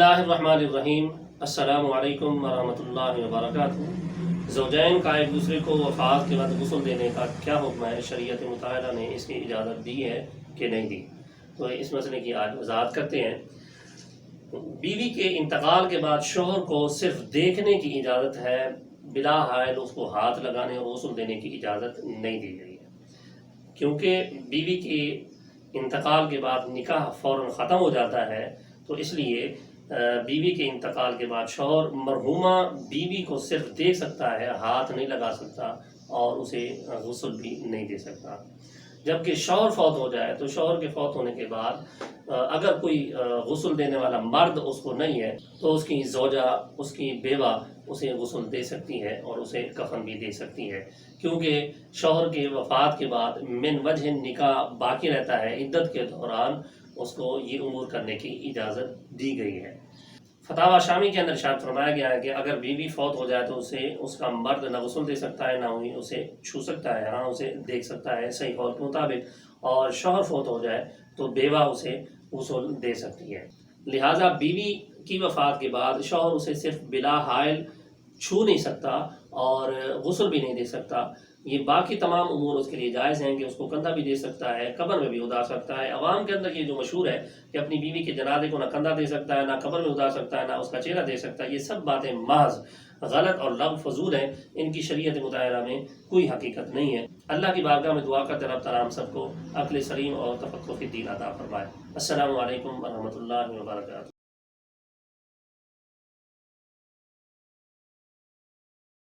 اللہ الرحمن الرحیم۔ السلام علیکم ورحمۃ اللہ وبرکاتہ۔ زوجین کا ایک دوسرے کو وفات کے بعد غسل دینے کا کیا حکم ہے؟ شریعت مطالعہ نے اس کی اجازت دی ہے کہ نہیں دی؟ تو اس مسئلے کی آج وضاحت کرتے ہیں۔ بیوی کے انتقال کے بعد شوہر کو صرف دیکھنے کی اجازت ہے، بلا حائل اس کو ہاتھ لگانے اور غسل دینے کی اجازت نہیں دی گئی ہے، کیونکہ بیوی کے انتقال کے بعد نکاح فوراً ختم ہو جاتا ہے، تو اس لیے بیوی کے انتقال کے بعد شوہر مرحومہ بیوی کو صرف دیکھ سکتا ہے، ہاتھ نہیں لگا سکتا اور اسے غسل بھی نہیں دے سکتا۔ جبکہ شوہر فوت ہو جائے تو شوہر کے فوت ہونے کے بعد اگر کوئی غسل دینے والا مرد اس کو نہیں ہے تو اس کی زوجہ، اس کی بیوہ اسے غسل دے سکتی ہے اور اسے کفن بھی دے سکتی ہے، کیونکہ شوہر کے وفات کے بعد من وجہ نکاح باقی رہتا ہے۔ عدت کے دوران اس کو یہ امور کرنے کی اجازت دی گئی ہے۔ فتاوی شامی کے اندر ارشاد فرمایا گیا ہے کہ اگر بیوی فوت ہو جائے تو اسے اس کا مرد نہ غسل دے سکتا ہے، نہ ہی اسے چھو سکتا ہے، ہاں اسے دیکھ سکتا ہے صحیح قول کے مطابق، اور شوہر فوت ہو جائے تو بیوہ اسے غسل دے سکتی ہے۔ لہٰذا بیوی کی وفات کے بعد شوہر اسے صرف بلا حائل چھو نہیں سکتا اور غسل بھی نہیں دے سکتا۔ یہ باقی تمام امور اس کے لیے جائز ہیں کہ اس کو کندھا بھی دے سکتا ہے، قبر میں بھی اتار سکتا ہے۔ عوام کے اندر یہ جو مشہور ہے کہ اپنی بیوی کے جنازے کو نہ کندھا دے سکتا ہے، نہ قبر میں اتار سکتا ہے، نہ اس کا چہرہ دے سکتا ہے، یہ سب باتیں محض غلط اور لغو فضول ہیں، ان کی شریعت مطالعہ میں کوئی حقیقت نہیں ہے۔ اللہ کی بارگاہ میں دعا کرتے رب تعالیٰ ہم سب کو عقل سلیم اور تفقہ فی الدین عطا فرمائے۔ السلام علیکم ورحمۃ اللہ وبرکاتہ۔